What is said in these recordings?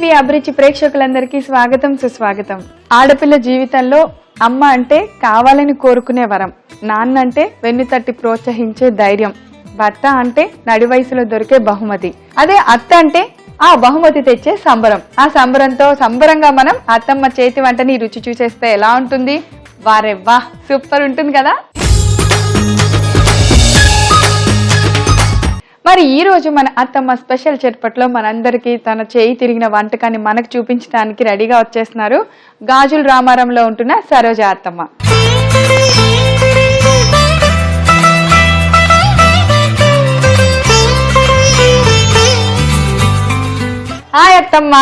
అభిరుచి అభిరుచి ప్రేక్షకులందరికీ స్వాగతం సుస్వాగతం. ఆడపిల్ల జీవితంలో అమ్మ అంటే కావాలని కోరుకునే వరం, నాన్న అంటే వెన్ను తట్టి ప్రోత్సహించే ధైర్యం, భర్త అంటే నడి వయసులో దొరికే బహుమతి, అదే అత్త అంటే ఆ బహుమతి తెచ్చే సంబరం. ఆ సంబరంతో సంబరంగా మనం అత్తమ్మ చేతి వంటని రుచి చూసేస్తే ఎలా ఉంటుంది? వారెవ్వా, సూపర్ ఉంటుంది కదా. మరి ఈ రోజు మన అత్తమ్మ స్పెషల్ చట్పట్లో మనందరికీ తన చేయి తిరిగిన వంటకాన్ని మనకు చూపించడానికి రెడీగా వచ్చేస్తున్నారు గాజుల రామారంలో ఉంటున్న సరోజ అత్తమ్మ. హాయ్ అత్తమ్మ.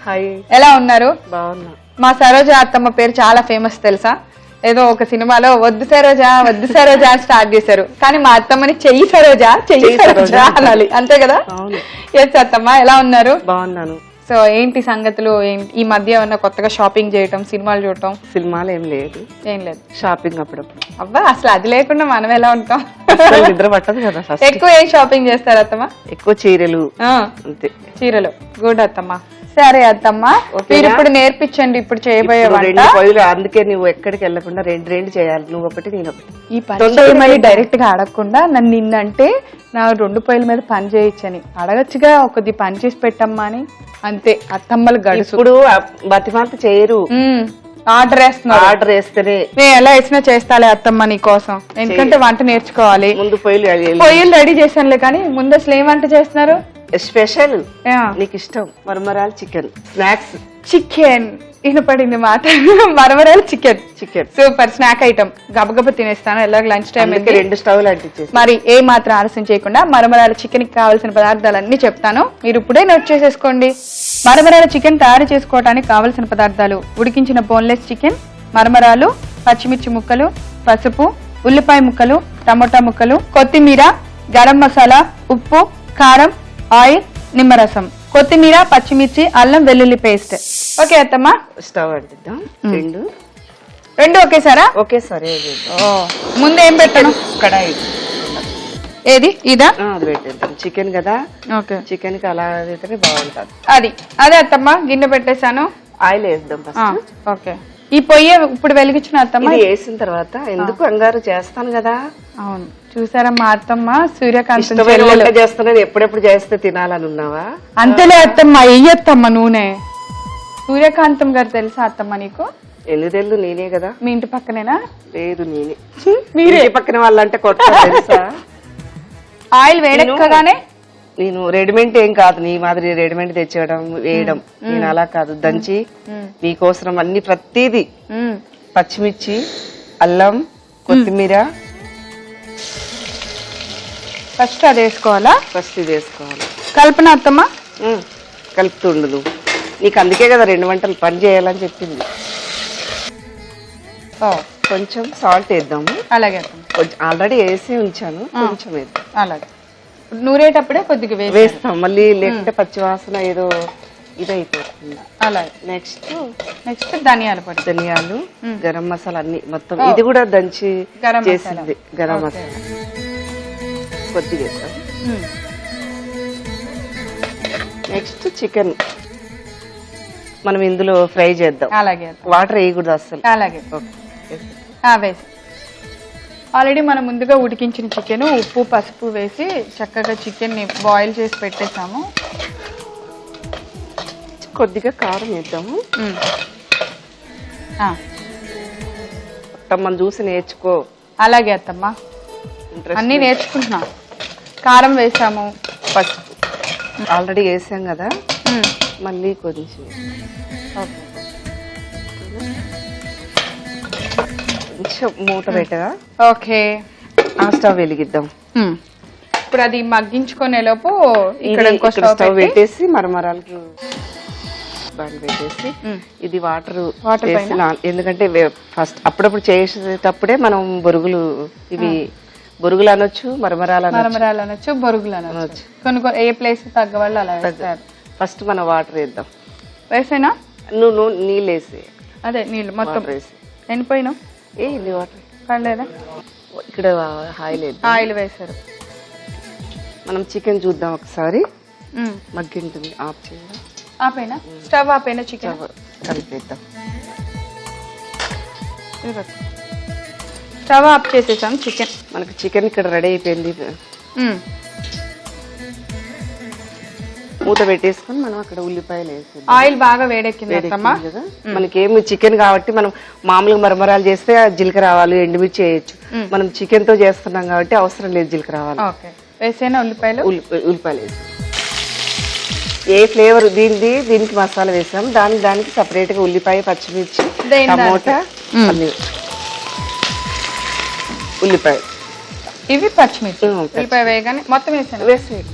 హాయ్, ఎలా ఉన్నారు? బాగున్నా. మా సరోజ అత్తమ్మ పేరు చాలా ఫేమస్ తెలుసా? ఏదో ఒక సినిమాలో వద్దు సరోజా వద్దు సరోజా అని స్టార్ట్ చేశారు, కానీ మా అత్తమ్మని చెయ్యి సరోజా చెయ్యి సరోజా అనాలి, అంతే కదా? ఎస్ అత్తమ్మ, ఎలా ఉన్నారు? బాగున్నాను. సో ఏంటి సంగతులు? ఈ మధ్య ఏమన్నా కొత్తగా షాపింగ్ చేయటం, సినిమాలు చూడటం? సినిమాలు ఏం లేదు, షాపింగ్ అప్పుడప్పుడు. అబ్బా, అసలు అది లేకుండా మనం ఎలా ఉంటాం? నిద్ర పట్టదు కదా. ఎక్కువ ఏం షాపింగ్ చేస్తారు అత్తమ్మ? ఎక్కువ చీరలు. అంతే, చీరలు. గుడ్ అత్తమ్మ. సరే అత్తమ్మ, మీరు ఇప్పుడు నేర్పించండి ఇప్పుడు చేయబోయే వంట. అందుకే నువ్వు ఎక్కడికి వెళ్ళకుండా రెండు చేయాలి, నువ్వు ఒకటి నేను ఒకటి. ఈ పని మళ్ళీ డైరెక్ట్ గా అడగకుండా నన్ను నిన్నంటే నా 2 పొయ్యిల మీద పని చేయొచ్చని అడగచ్చుగా, ఒకది పని చేసి పెట్టమ్మా అని. అంతే, అత్తమ్మలు గడుసు. ఇప్పుడు బతిమాత చేయరు, ఆర్డర్ వేస్తున్నారు. ఆర్డర్ వేస్తేనే నేను ఎలా వేసినా చేస్తాలే అత్తమ్మ నీ కోసం, ఎందుకంటే వంట నేర్చుకోవాలి. ముందు పొయ్యిలు రెడీ చేశానులే, కానీ ముందు అసలు ఏం వంట చేస్తున్నారు? స్పెషల్ నీకు ఇష్టం మరమరాలు చికెన్ స్నాక్స్. చికెన్ వినపడింది మాట, మరమరాలు chicken. Chicken super snack item. గబగబ తినేస్తాను, ఎలాగ లంచ్ టైం. 2 స్టవ్లు అంటించేసి. మరి ఏ మాత్రం ఆలస్యం చేయకుండా మరమరాల చికెన్ కి కావాల్సిన పదార్థాలన్నీ చెప్తాను, మీరు ఇప్పుడే నోట్ చేసేసుకోండి. మరమరాల చికెన్ తయారు చేసుకోవడానికి కావలసిన పదార్థాలు: ఉడికించిన బోన్లెస్ చికెన్, మరమరాలు, పచ్చిమిర్చి ముక్కలు, పసుపు, ఉల్లిపాయ ముక్కలు, టమోటా ముక్కలు, కొత్తిమీర, గరం మసాలా, ఉప్పు, కారం, ఆయిల్, నిమ్మరసం, కొత్తిమీర, పచ్చిమిర్చి, అల్లం వెల్లుల్లి పేస్ట్. ఓకే అత్తమ్మా, స్టవ్ అంటిద్దాం. రెండు ఒకేసారా? ఒకేసారి. ముందు ఏం పెట్టాను? కడాయి. ఏది ఇదా? అది పెట్టేద్దాం, చికెన్ కదా. ఓకే, చికెన్ కి అలా అయితేనే బాగుంటది. అదే అత్తమ్మా, గిన్నె పెట్టేశాను. ఆయిల్ వేద్దాం ఫస్ట్. ఓకే, ఈ పొయ్యి ఇప్పుడు వెలిగించిన అత్తమ్మ. వేసిన తర్వాత ఎందుకు అంగారు చేస్తాను కదా. అవును, చూసారా మా అత్తమ్మ సూర్యకాంతం చేస్తున్నాను. ఎప్పుడెప్పుడు చేస్తే తినాలని ఉన్నావా? అంతేలే అత్తమ్మ, ఎయ్యత్తమ్మ నూనె. సూర్యకాంతం గారు తెలుసా అత్తమ్మ నీకు? ఎందుకు తెలుసు, నేనే కదా. మీ ఇంటి పక్కనేనా? లేదు, నేనే. మీరే పక్కన వాళ్ళంటే కొట్ట తెలుసా? ఆయిల్ వేడెక్కగానే నేను రెడీమేడ్ ఏం కాదు, నీ మాదిరి రెడీమేడ్ తెచ్చేయడం వేయడం నేను అలా కాదు. దంచి మీకోసం అన్ని ప్రతిదీ, పచ్చిమిర్చి, అల్లం, కొత్తిమీర. ఫస్ట్ అది వేసుకోవాలా? ఫస్ట్ ఇది వేసుకోవాలి. కల్పన అత్తమ్మ కలుపుతుండదు, నీకు అందుకే కదా 2 వంటలు పని చేయాలని చెప్పింది. కొంచెం సాల్ట్ వేద్దాము. అలాగే, ఆల్రెడీ వేసి ఉంచాను, కొంచెం వేద్దాం. అలాగే, నూరేటప్పుడే కొద్దిగా వేస్తాం, మళ్ళీ లేకుంటే పచ్చివాసన ఏదో ఇదైపోతుంది. అలాగే, నెక్స్ట్ ధనియాల పొడి, ధనియాలు, గరం మసాలా అన్ని మొత్తం. ఇది కూడా దంచి చేసింది గరం మసాలా. కొద్దిగా వేస్తాం. నెక్స్ట్ చికెన్ మనం ఇందులో ఫ్రై చేద్దాం. అలాగే, వాటర్ వేయకూడదు అసలు. అలాగే, వేసి ఆల్రెడీ మనం ముందుగా ఉడికించిన చికెన్, ఉప్పు పసుపు వేసి చక్కగా చికెన్ ని బాయిల్ చేసి పెట్టేసాము. కొద్దిగా కారం వేద్దాము. అత్తమ్మ చూసి నేర్చుకో. అలాగే అత్తమ్మ, అన్ని నేర్చుకుంటున్నా. కారం వేసాము, పసుపు ఆల్రెడీ వేసాం కదా, మళ్ళీ కొంచెం మూత పెట్టగా. ఓకే, ఆ స్టవ్ వెలిగిద్దాం. ఇప్పుడు అది మగ్గించుకునే లోపు ఇక్కడ స్టవ్ పెట్టేసి మరమరాలకు పెట్టేసి ఇది వాటర్ ఎందుకంటే ఫస్ట్ అప్పుడప్పుడు చేసేటప్పుడే మనం బొరుగులు, ఇవి బొరుగులు అనొచ్చు, మరమరాలు అనొచ్చు, బొరుగులు అనొచ్చు. కొన్ని ఏ ప్లేస్ తగ్గ వాళ్ళు అలా వేస్తారు. ఫస్ట్ మనం వాటర్ వేద్దాం. వేసేనా? నువ్వు నీళ్ళు వేసి. అదే నీళ్ళు మొత్తం వేసి ఎండిపోయినా ఇన్ని వాటర్ పర్లేదా? ఇక్కడ ఆయిల్ వేసారు. మనం చికెన్ చూద్దాం ఒకసారి, మగ్గింటుంది. ఆఫ్ చేయాలి. ఆపైనా స్టవ్ ఆపైనా చికెన్ కలిపేద్దాం. స్టవ్ ఆఫ్ చేసేసాం. చికెన్ మనకి చికెన్ ఇక్కడ రెడీ అయిపోయింది. మూత పెట్టేసుకొని మనం అక్కడ ఉల్లిపాయలు వేసి ఆయిల్ బాగా వేడెక్కింది కదా. మనకేమి చికెన్ కాబట్టి మనం మామూలుగా మరమరాలు చేస్తే జీలకర్ర ఆవాలు ఎండుమిర్చి వేయచ్చు. మనం చికెన్ తో చేస్తున్నాం కాబట్టి అవసరం లేదు జీలకర్ర ఆవాలు. వేసేనా ఉల్లిపాయలు? ఉల్లిపాయలు వేసాం. ఏ ఫ్లేవర్ దీనికి మసాలా వేసాం, దానికి సపరేట్ గా ఉల్లిపాయ, పచ్చిమిర్చి, టమోటా, ఉల్లిపాయ, ఇవి పచ్చిమిర్చి, ఉల్లిపాయ వేయగానే మొత్తం వేసాను.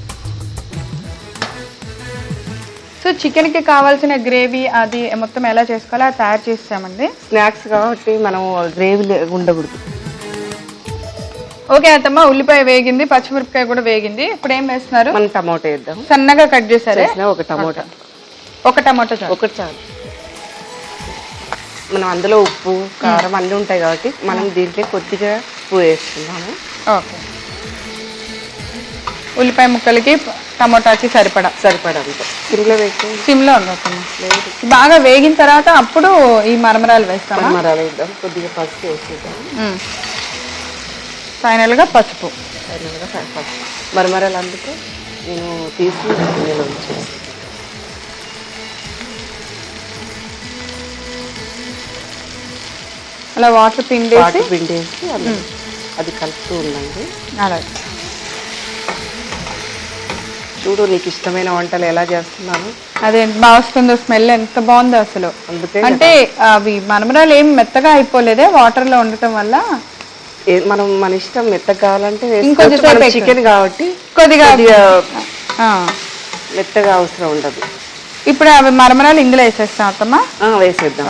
సో చికెన్ కి కావాల్సిన గ్రేవీ అది మొత్తం ఎలా చేసుకోవాలో అది తయారు చేస్తామండి. స్నాక్స్ కాబట్టి మనం గ్రేవీ ఉండకూడదు. ఓకే అత్తమ్మ, ఉల్లిపాయ వేగింది, పచ్చిమిరపకాయ కూడా వేగింది. ఇప్పుడు ఏం వేస్తున్నారు? మనం టమోటా వేద్దాం. సన్నగా కట్ చేశారు ఒక టమోటా. ఒకటి చాలు. మనం అందులో ఉప్పు, కారం అన్ని ఉంటాయి కాబట్టి మనం దీంట్లో కొద్దిగా ఉప్పు వేసుకున్నాము. ఓకే. ఉల్లిపాయ ముక్కలకి టమోటాకి సరిపడా అంతే. సిమ్లో ఉండదు. బాగా వేగిన తర్వాత అప్పుడు ఈ మరమరాలు వేస్తాం. వేద్దాం. కొద్దిగా పసుపు వేసేద్దాం. ఫైనల్ గా పసుపు. మరమరాలు అందుకే నేను తీసి గిన్నెలో ఉంచేసి అలా వాటర్ పిండేసి అది కలుపుతూ ఉండండి. అలాగే చూడు, నీకు ఇష్టమైన వంటలు ఎలా చేస్తున్నాను. అదే బాగా వస్తుందో, స్మెల్ ఎంత బాగుందో అసలు. అంటే అవి మరమరాలు ఏం మెత్తగా అయిపోలేదే వాటర్ లో ఉండటం వల్ల. మనం మన ఇష్టం మెత్తగా కావాలంటే చికెన్ కాబట్టి కొద్దిగా మెత్తగా అవసరం ఉండదు. ఇప్పుడు అవి మరమరాలు ఇందులో వేసేస్తాం అత్తమ్మా. వేసేద్దాం.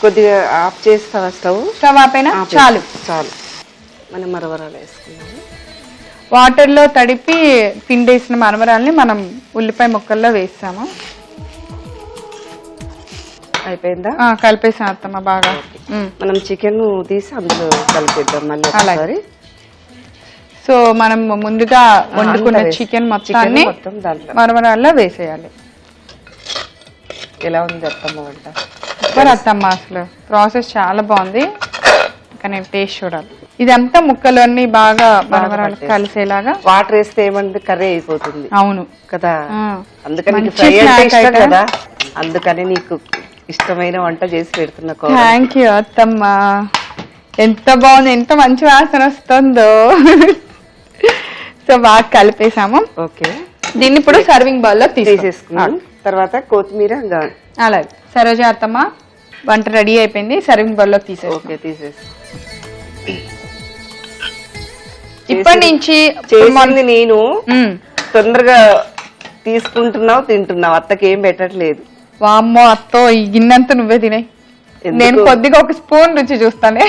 కొద్దిగా ఆఫ్ చేస్తావా స్టవ్ ఆపైనా? చాలు. మనం మరమరాలు వేసుకున్నాము. వాటర్ లో తడిపి పిండేసిన మరమరాల్ని మనం ఉల్లిపాయ ముక్కల్లో వేసాము. అయిపోయిందా? కలిపేసాం అత్తమ్మ బాగా. మనం చికెన్ తీసి అందులో కలిపేద్దాం మళ్ళీ ఒకసారి. సో మనం ముందుగా వండుకున్న చికెన్ మొత్తాన్ని మరమరాల్లో వేసేయాలి. ఎలా ఉంది అత్తమ్మ వంట? సూపర్ అత్తమ్మ, అసలు ప్రాసెస్ చాలా బాగుంది. కానీ టేస్ట్ చూడాలి. ఇదంతా ముక్కలన్నీ బాగా మరమరాలు కలిసేలాగా. వాటర్ వేస్తే ఏమంటే కర్రీ అయిపోతుంది. అవును కదా, అందుకని ఫ్రై అంటే ఇష్టం కదా, అందుకని నీకు ఇష్టమైన వంట చేసి పెడుతున్నా. థ్యాంక్ యూ అత్తమ్మ. ఎంత బాగుంది, ఎంత మంచి వాసన వస్తుందో. సో బాగా కలిపేసాము. ఓకే, దీన్ని ఇప్పుడు సర్వింగ్ బౌల్ లో తీసేసుకున్నాం. తర్వాత కొత్తిమీర. అలాగే సరోజ అత్తమ్మ, వంట రెడీ అయిపోయింది. సర్వింగ్ బౌల్ లో తీసేసి ఇప్పటి నుంచి చేసింది నేను తొందరగా తీసుకుంటున్నావు, తింటున్నావు. అత్తకి ఏం పెట్టట్లేదు. వామ్మో అత్తో, ఈ గిన్నెంతా నువ్వే తినే. నేను కొద్దిగా ఒక స్పూన్ రుచి చూస్తానే.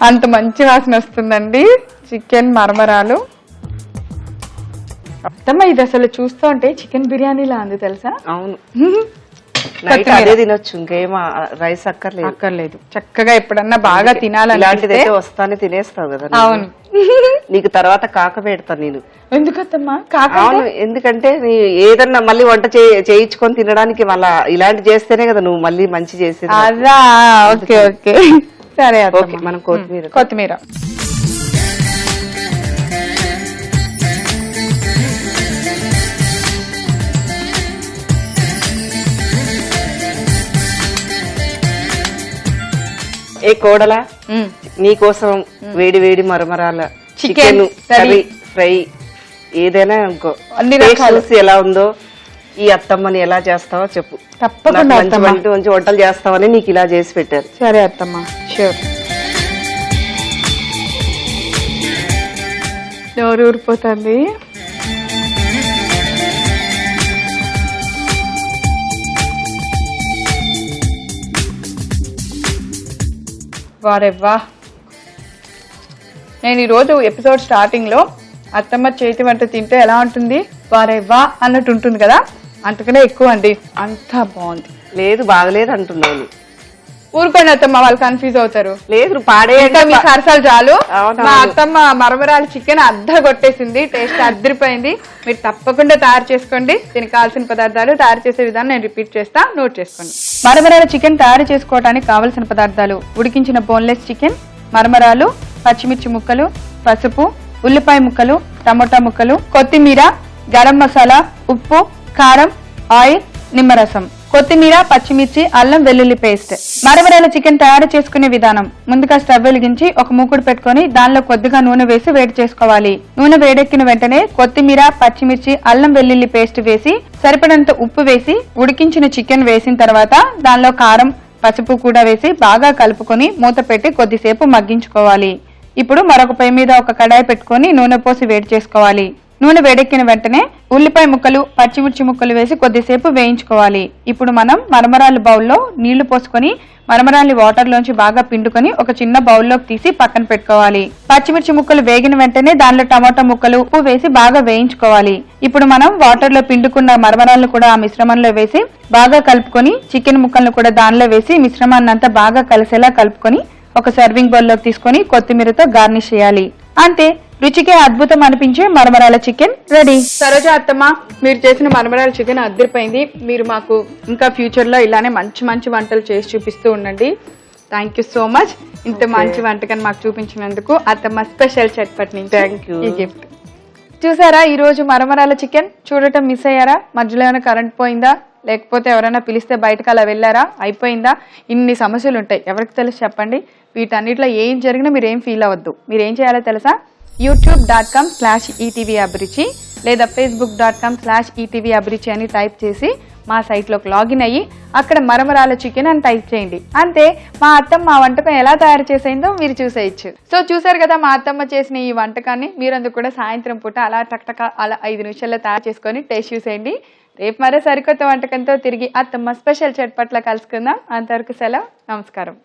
అంత మంచి వాసన వస్తుందండి చికెన్ మరమరాలు. అత్తమ్మ ఇది అసలు చూస్తూ ఉంటే చికెన్ బిర్యానీలా ఉంది తెలుసా? అవును, అదే తినొచ్చు, ఇంకేం రైస్ అక్కర్లేదు. చక్కగా ఎప్పుడన్నా బాగా తినాలంటే వస్తానే తినేస్తావు కదా. అవును, నీకు తర్వాత కాక పెడతాను నేను. ఎందుకత్తమ్మా? అవును, ఎందుకంటే ఏదన్నా మళ్ళీ వంట చేయించుకొని తినడానికి మళ్ళా ఇలాంటి చేస్తేనే కదా నువ్వు మళ్ళీ మంచి చేసేది. అదా, ఓకే ఓకే సరే. ఓకే, మనం కొత్తిమీర ఏ కోడలా, నీకోసం వేడి వేడి మరమరాల చికెన్ కర్రీ ఫ్రై ఏదైనా ఇంకో చూసి ఎలా ఉందో, ఈ అత్తమ్మని ఎలా చేస్తావో చెప్పు. తప్పకుండా మంచి వంటలు చేస్తావని నీకు ఇలా చేసి పెట్టారు. సరే అత్తమ్మ, షూర్. నోరు ఊరిపోతుంది. వారెవ్వా, నేను ఈరోజు ఎపిసోడ్ స్టార్టింగ్ లో అత్తమ్మ చేతి వంట తింటే ఎలా ఉంటుంది, వారెవ్వా అన్నట్టు ఉంటుంది కదా, అంతకనే ఎక్కువ అండి. అంతా బాగుంది. లేదు, బాగలేదు అంటున్నాను. ఊరుకోండి అత్తమ్మ, వాళ్ళు కన్ఫ్యూజ్ అవుతారు. లేదు పాడే ఇంకా మీ సరసాలు చాలు. అవును, మా అత్తమ్మ మరమరాలు చికెన్ అద్దరు కొట్టేసింది, టేస్ట్ అద్దరిపోయింది. మీరు తప్పకుండా తయారు చేసుకోండి. దీనికి కావాల్సిన పదార్థాలు, తయారు చేసే విధానం నేను రిపీట్ చేస్తా, నోట్ చేసుకోండి. మరమరాల చికెన్ తయారు చేసుకోవడానికి కావలసిన పదార్థాలు: ఉడికించిన బోన్లెస్ చికెన్, మరమరాలు, పచ్చిమిర్చి ముక్కలు, పసుపు, ఉల్లిపాయ ముక్కలు, టమోటా ముక్కలు, కొత్తిమీర, గరం మసాలా, ఉప్పు, కారం, ఆయిల్, నిమ్మరసం, కొత్తిమీర, పచ్చిమిర్చి, అల్లం వెల్లుల్లి పేస్ట్. మరమరాల చికెన్ తయారు చేసుకునే విధానం: ముందుగా స్టవ్ వెలిగించి ఒక మూకుడు పెట్టుకుని దానిలో కొద్దిగా నూనె వేసి వేడి చేసుకోవాలి. నూనె వేడెక్కిన వెంటనే కొత్తిమీర, పచ్చిమిర్చి, అల్లం వెల్లుల్లి పేస్ట్ వేసి సరిపడంత ఉప్పు వేసి ఉడికించిన చికెన్ వేసిన తర్వాత దానిలో కారం, పసుపు కూడా వేసి బాగా కలుపుకొని మూత పెట్టి కొద్దిసేపు మగ్గించుకోవాలి. ఇప్పుడు మరొక పొయ్యి మీద ఒక కడాయి పెట్టుకొని నూనె పోసి వేడి చేసుకోవాలి. నూనె వేడెక్కిన వెంటనే ఉల్లిపాయ ముక్కలు, పచ్చిమిర్చి ముక్కలు వేసి కొద్దిసేపు వేయించుకోవాలి. ఇప్పుడు మనం మరమరాలు బౌల్లో నీళ్లు పోసుకొని మరమరాల్ని వాటర్ లోంచి బాగా పిండుకొని ఒక చిన్న బౌల్లోకి తీసి పక్కన పెట్టుకోవాలి. పచ్చిమిర్చి ముక్కలు వేగిన వెంటనే దానిలో టమాటా ముక్కలు, ఉప్పు వేసి బాగా వేయించుకోవాలి. ఇప్పుడు మనం వాటర్ లో పిండుకున్న మరమరాలను కూడా ఆ మిశ్రమంలో వేసి బాగా కలుపుకొని చికెన్ ముక్కలను కూడా దానిలో వేసి మిశ్రమాన్ని అంతా బాగా కలిసేలా కలుపుకొని ఒక సర్వింగ్ బౌల్ లోకి తీసుకొని కొత్తిమీరతో గార్నిష్ చేయాలి. అంతే, రుచికి అద్భుతం అనిపించే మరమరాల చికెన్ రెడీ. సరోజ అత్తమ్మ, మీరు చేసిన మరమరాల చికెన్ అద్దరిపోయింది. మీరు మాకు ఇంకా ఫ్యూచర్ లో ఇలానే మంచి మంచి వంటలు చేసి చూపిస్తూ ఉండండి. Thank you so much. ఇంత మంచి వంటకం మాకు చూపించినందుకు అత్తమ్మ స్పెషల్ చట్పట్ నుంచి ఈ గిఫ్ట్. చూసారా ఈ రోజు మరమరాల చికెన్? చూడటం మిస్ అయ్యారా? మధ్యలో ఏమైనా కరెంట్ పోయిందా, లేకపోతే ఎవరైనా పిలిస్తే బయటకు అలా వెళ్ళారా, అయిపోయిందా? ఇన్ని సమస్యలు ఉంటాయి, ఎవరికి తెలుసు చెప్పండి. వీటన్నిటిలో ఏం జరిగినా మీరు ఏం ఫీల్ అవ్వద్దు. మీరు ఏం చేయాలో తెలుసా? youtube.com/etvabruchi లేదా facebook.com/etvabruchi అని టైప్ చేసి మా సైట్లోకి లాగిన్ అయ్యి అక్కడ మరమరాల చికెన్ అని టైప్ చేయండి. అంతే, మా అత్తమ్మ ఆ వంటకం ఎలా తయారు చేసేయిందో మీరు చూసేయచ్చు. సో చూసారు కదా మా అత్తమ్మ చేసిన ఈ వంటకాన్ని. మీరందరూ కూడా సాయంత్రం పూట అలా టక్టక అలా 5 నిమిషాల్లో తయారు చేసుకొని టేస్ట్ చూసేయండి. రేపు మరో సరికొత్త వంటకంతో తిరిగి అత్తమ్మ స్పెషల్ చట్పట్ల కలుసుకుందాం. అంతవరకు సెలవు, నమస్కారం.